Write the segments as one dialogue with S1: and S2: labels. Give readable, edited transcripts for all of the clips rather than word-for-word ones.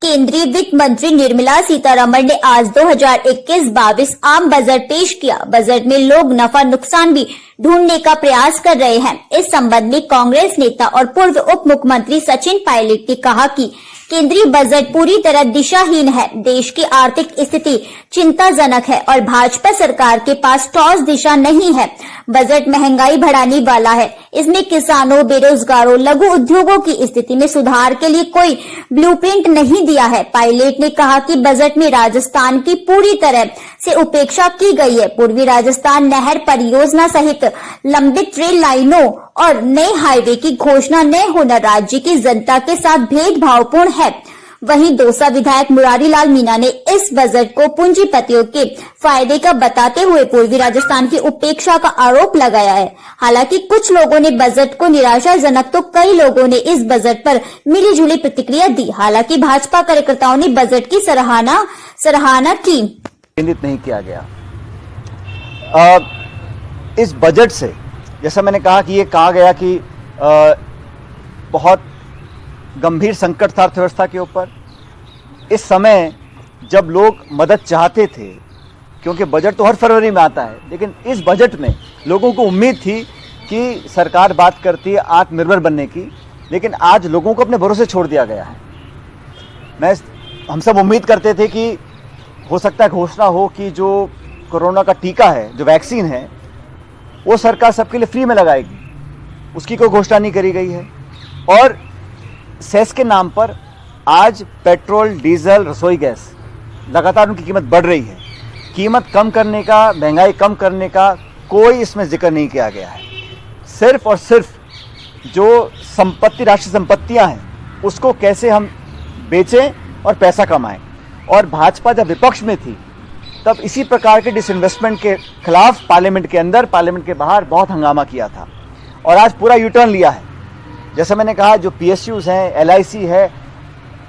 S1: केंद्रीय वित्त मंत्री निर्मला सीतारमण ने आज 2021-22 आम बजट पेश किया। बजट में लोग नफा नुकसान भी ढूंढने का प्रयास कर रहे हैं। इस संबंध में कांग्रेस नेता और पूर्व उप मुख्यमंत्री सचिन पायलट ने कहा कि केंद्रीय बजट पूरी तरह दिशाहीन है। देश की आर्थिक स्थिति चिंताजनक है और भाजपा सरकार के पास ठोस दिशा नहीं है। बजट महंगाई बढ़ाने वाला है। इसमें किसानों, बेरोजगारों, लघु उद्योगों की स्थिति में सुधार के लिए कोई ब्लूप्रिंट नहीं दिया है। पायलट ने कहा कि बजट में राजस्थान की पूरी तरह से उपेक्षा की गई है। पूर्वी राजस्थान नहर परियोजना सहित लंबित रेल लाइनों और नए हाईवे की घोषणा न होना राज्य की जनता के साथ भेदभावपूर्ण है। वहीं दौसा विधायक मुरारी लाल मीणा ने इस बजट को पूंजीपतियों के फायदे का बताते हुए पूर्वी राजस्थान की उपेक्षा का आरोप लगाया है। हालांकि कुछ लोगों ने बजट को निराशाजनक तो कई लोगों ने इस बजट पर मिलीजुली प्रतिक्रिया दी। हालांकि भाजपा कार्यकर्ताओं ने बजट की सराहना की।
S2: केंद्रित नहीं किया गया। इस बजट से जैसा मैंने कहा कि ये कहा गया कि बहुत गंभीर संकट था अर्थव्यवस्था के ऊपर। इस समय जब लोग मदद चाहते थे, क्योंकि बजट तो हर फरवरी में आता है, लेकिन इस बजट में लोगों को उम्मीद थी कि सरकार बात करती है आत्मनिर्भर बनने की, लेकिन आज लोगों को अपने भरोसे छोड़ दिया गया है। हम सब उम्मीद करते थे कि हो सकता है घोषणा हो कि जो कोरोना का टीका है, जो वैक्सीन है, वो सरकार सबके लिए फ्री में लगाएगी। उसकी कोई घोषणा नहीं करी गई है। और सेस के नाम पर आज पेट्रोल, डीजल, रसोई गैस लगातार उनकी कीमत बढ़ रही है। कीमत कम करने का, महंगाई कम करने का कोई इसमें जिक्र नहीं किया गया है। सिर्फ और सिर्फ जो संपत्ति, राष्ट्रीय संपत्तियां हैं, उसको कैसे हम बेचें और पैसा कमाएं। और भाजपा जब विपक्ष में थी तब इसी प्रकार के डिसइन्वेस्टमेंट के खिलाफ पार्लियामेंट के अंदर, पार्लियामेंट के बाहर बहुत हंगामा किया था। और आज पूरा यूटर्न लिया है। जैसे मैंने कहा, जो PSUs हैं, LIC है,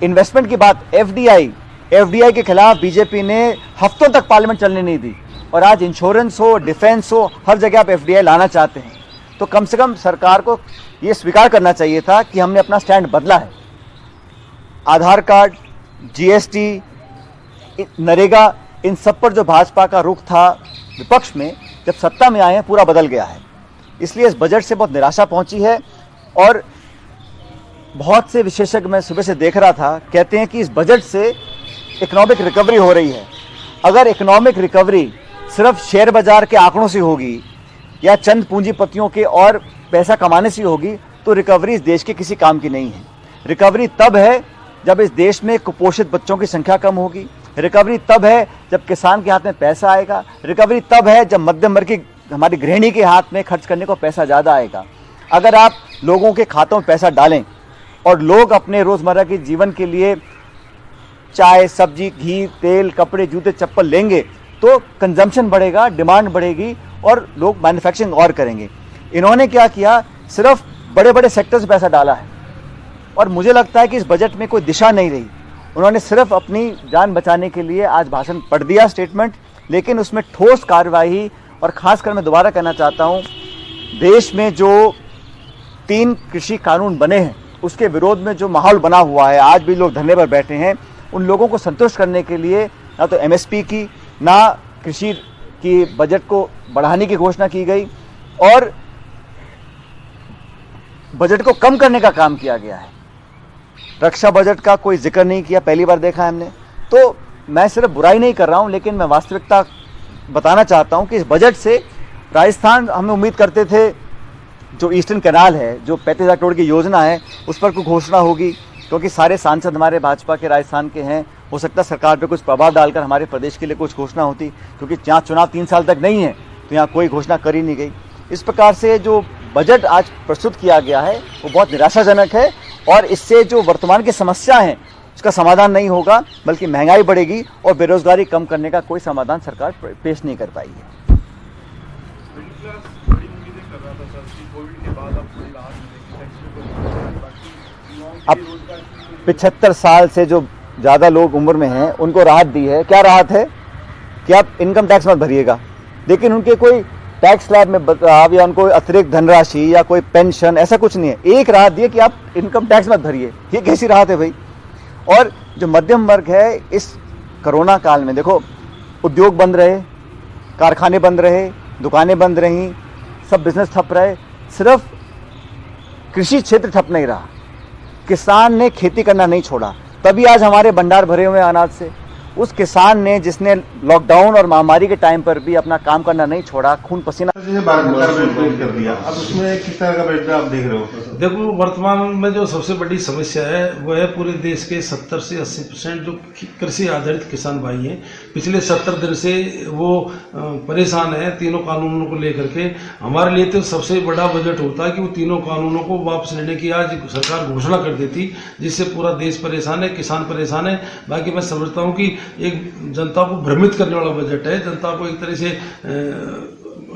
S2: इन्वेस्टमेंट की बात, FDI के खिलाफ बीजेपी ने हफ्तों तक पार्लियामेंट चलने नहीं दी। और आज इंश्योरेंस हो, डिफेंस हो, हर जगह आप FDI लाना चाहते हैं। तो कम से कम सरकार को ये स्वीकार करना चाहिए था कि हमने अपना स्टैंड बदला है। आधार कार्ड, GST, नरेगा, इन सब पर जो भाजपा का रुख था विपक्ष में, जब सत्ता में आए हैं पूरा बदल गया है। इसलिए इस बजट से बहुत निराशा पहुंची है। और बहुत से विशेषज्ञ, मैं सुबह से देख रहा था, कहते हैं कि इस बजट से इकोनॉमिक रिकवरी हो रही है। अगर इकोनॉमिक रिकवरी सिर्फ शेयर बाजार के आंकड़ों से होगी या चंद पूंजीपतियों के और पैसा कमाने से होगी, तो रिकवरी इस देश के किसी काम की नहीं है। रिकवरी तब है जब इस देश में कुपोषित बच्चों की संख्या कम होगी। रिकवरी तब है जब किसान के हाथ में पैसा आएगा। रिकवरी तब है जब मध्यम वर्ग की, हमारी गृहिणी के हाथ में खर्च करने को पैसा ज़्यादा आएगा। अगर आप लोगों के खातों में पैसा डालें और लोग अपने रोज़मर्रा के जीवन के लिए चाय, सब्जी, घी, तेल, कपड़े, जूते, चप्पल लेंगे, तो कंजम्पशन बढ़ेगा, डिमांड बढ़ेगी और लोग मैन्युफैक्चरिंग और करेंगे। इन्होंने क्या किया, सिर्फ बड़े बड़े सेक्टर से पैसा डाला है। और मुझे लगता है कि इस बजट में कोई दिशा नहीं रही। उन्होंने सिर्फ अपनी जान बचाने के लिए आज भाषण पढ़ दिया, स्टेटमेंट, लेकिन उसमें ठोस कार्रवाई, और खासकर मैं दोबारा कहना चाहता हूँ, देश में जो 3 कृषि कानून बने हैं उसके विरोध में जो माहौल बना हुआ है, आज भी लोग धरने पर बैठे हैं, उन लोगों को संतुष्ट करने के लिए ना तो MSP की, ना कृषि की बजट को बढ़ाने की घोषणा की गई, और बजट को कम करने का काम किया गया है। रक्षा बजट का कोई जिक्र नहीं किया, पहली बार देखा है हमने। तो मैं सिर्फ बुराई नहीं कर रहा हूं, लेकिन मैं वास्तविकता बताना चाहता हूं कि इस बजट से राजस्थान, हम उम्मीद करते थे जो ईस्टर्न कैनाल है, जो 35,000 करोड़ की योजना है, उस पर कोई घोषणा होगी, क्योंकि सारे सांसद हमारे भाजपा के राजस्थान के हैं। हो सकता है सरकार पे कुछ प्रभाव डालकर हमारे प्रदेश के लिए कुछ घोषणा होती, क्योंकि यहाँ चुनाव 3 साल तक नहीं है, तो यहाँ कोई घोषणा कर ही नहीं गई। इस प्रकार से जो बजट आज प्रस्तुत किया गया है वो बहुत निराशाजनक है। और इससे जो वर्तमान की समस्या है उसका समाधान नहीं होगा, बल्कि महंगाई बढ़ेगी और बेरोजगारी कम करने का कोई समाधान सरकार पेश नहीं कर पाई है। अब 75 साल से जो ज़्यादा लोग उम्र में हैं उनको राहत दी है। क्या राहत है कि आप इनकम टैक्स मत भरिएगा, लेकिन उनके कोई टैक्स स्लैब में बदलाव या उनको अतिरिक्त धनराशि या कोई पेंशन, ऐसा कुछ नहीं है। एक राहत दी है कि आप इनकम टैक्स मत भरिए। ये कैसी राहत है भाई? और जो मध्यम वर्ग है इस कोरोना काल में, देखो उद्योग बंद रहे, कारखाने बंद रहे, दुकानें बंद रहीं, सब बिजनेस ठप रहे, सिर्फ कृषि क्षेत्र ठप नहीं रहा, किसान ने खेती करना नहीं छोड़ा, तभी आज हमारे भंडार भरे हुए हैं अनाज से। उस किसान ने जिसने लॉकडाउन और महामारी के टाइम पर भी अपना काम करना नहीं छोड़ा, खून पसीना
S3: जैसे भारत सरकार ने बजट कर दिया, अब उसमें किस तरह का बजट आप देख रहे हो?
S4: देखो, वर्तमान में जो सबसे बड़ी समस्या है वो है पूरे देश के 70 से 80% जो कृषि आधारित किसान भाई हैं, पिछले 70 दिन से वो परेशान हैं तीनों कानूनों को लेकर के। हमारे लिए तो सबसे बड़ा बजट होता है कि वो तीनों कानूनों को वापस लेने की आज सरकार घोषणा कर देती, जिससे पूरा देश परेशान है, किसान परेशान है। बाकी मैं समझता हूँ कि एक जनता को भ्रमित करने वाला बजट है, जनता को एक तरह से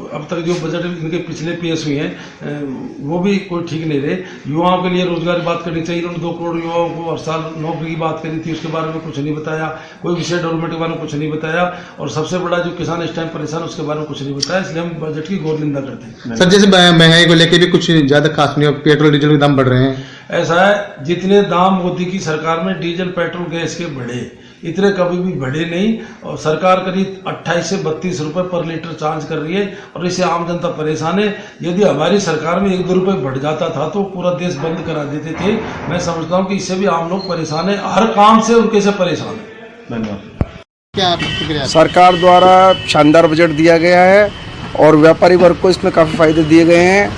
S4: अब तक जो बजट इनके पिछले पेश हुए हैं वो भी कोई ठीक नहीं रहे। युवाओं के लिए रोजगार की बात करनी चाहिए, इन्होंने 2 करोड़ युवाओं को हर साल नौकरी की बात करी थी, उसके बारे में कुछ नहीं बताया, कोई विषय डेवलपमेंट के बारे में कुछ नहीं बताया, और सबसे बड़ा जो किसान इस टाइम परेशान उसके बारे में कुछ नहीं बताया, इसलिए हम बजट की घोर निंदा करते हैं।
S5: सर, जैसे महंगाई को लेकर भी कुछ ज्यादा खास नहीं, पेट्रोल डीजल के दाम बढ़ रहे हैं।
S4: ऐसा है, जितने दाम मोदी की सरकार में डीजल पेट्रोल गैस के बढ़े, इतने कभी भी बढ़े नहीं, और सरकार करीब 28 से 32 रुपए पर लीटर चार्ज कर रही है, और इससे आम जनता परेशान है। यदि हमारी सरकार में 1-2 रुपए बढ़ जाता था तो पूरा देश बंद करा देते थे। मैं समझता हूँ कि इससे भी आम लोग परेशान है, हर काम से उनके से परेशान है।
S3: धन्यवाद।
S5: क्या प्रतिक्रिया?
S6: सरकार द्वारा शानदार बजट दिया गया है और व्यापारी वर्ग को इसमें काफ़ी फायदे दिए गए हैं,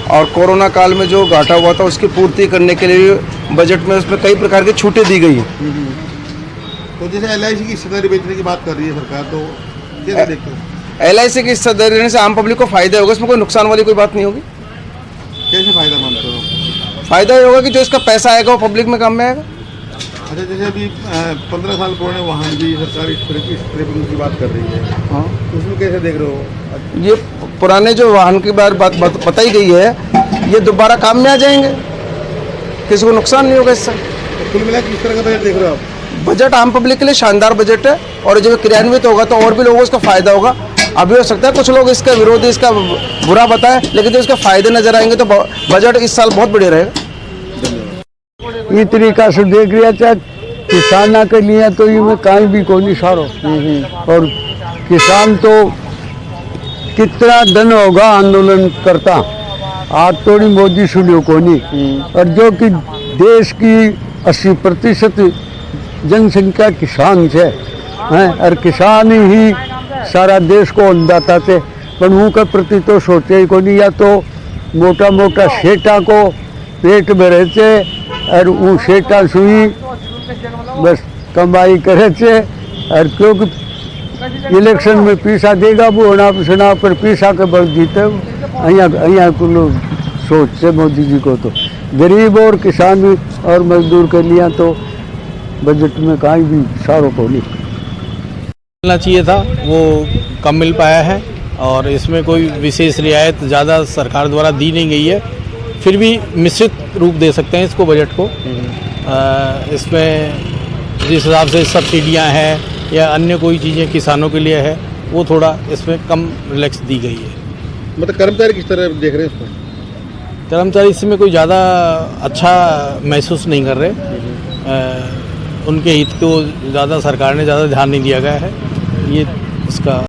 S6: और कोरोना काल में जो घाटा हुआ था उसकी पूर्ति करने के लिए बजट में उसमें कई प्रकार की छूटें दी गई हैं।
S3: तो जैसे LIC की हिस्सेदारी बेचने की बात कर रही है सरकार, तो कैसे देखते हो?
S6: LIC की हिस्सेदारी देने से आम पब्लिक को फायदा होगा, इसमें कोई नुकसान वाली कोई बात नहीं होगी।
S3: कैसे फायदा मानते हो?
S6: फायदा ये होगा कि जो इसका पैसा आएगा वो पब्लिक में काम में आएगा।
S3: अच्छा, जैसे अभी 15 साल पुराने वाहन भी सरकार इस तरह की बात कर रही है,
S6: हाँ,
S3: तो उसमें कैसे देख रहे हो?
S6: ये पुराने जो वाहन की बात बताई गई है, ये दोबारा काम में आ जाएंगे, किसी को नुकसान नहीं होगा इससे।
S3: तो कुल मिला किस तरह का बजट देख रहे हो आप?
S6: बजट आम पब्लिक के लिए शानदार बजट है, और जब क्रियान्वित होगा तो और भी लोगों को इसका फायदा होगा। अभी हो सकता है कुछ लोग इसका विरोधी, इसका बुरा बताएं, लेकिन जो इसके फायदे नजर आएंगे तो बजट इस साल बहुत बढ़िया रहेगा।
S7: ये तरीका से देख लिया चाहे किसाना के लिए तो ये में कहीं भी कोई नहीं सारो, और किसान तो कितना दिन होगा आंदोलन करता, आज थोड़ी मोदी सुनियो को नहीं, और जो कि देश की 80% जनसंख्या किसान है, और किसान ही सारा देश को अन्नदाता थे, पर उनके प्रति तो सोचे ही को नहीं, या तो मोटा मोटा सेठा को पेट में रहते और वो सेठा सुई बस कमाई करे थे, और क्योंकि इलेक्शन में पैसा देगा वो चुनाव पर पैसा के बल जीते, अहिया को लोग सोचते मोदी जी को। तो गरीब और किसान और मजदूर के लिए तो बजट में कहीं भी सारों को नहीं
S8: मिलना चाहिए था, वो कम मिल पाया है, और इसमें कोई विशेष रियायत ज़्यादा सरकार द्वारा दी नहीं गई है। फिर भी मिश्रित रूप दे सकते हैं इसको, बजट को। इसमें जिस हिसाब से सब्सिडियाँ हैं या अन्य कोई चीज़ें किसानों के लिए है, वो थोड़ा इसमें कम रिलैक्स दी गई है।
S3: मतलब कर्मचारी किस तरह देख रहे हैं इसको?
S8: कर्मचारी इसमें कोई ज़्यादा अच्छा महसूस नहीं कर रहे, उनके हित को ज़्यादा सरकार ने ज़्यादा ध्यान नहीं दिया गया है।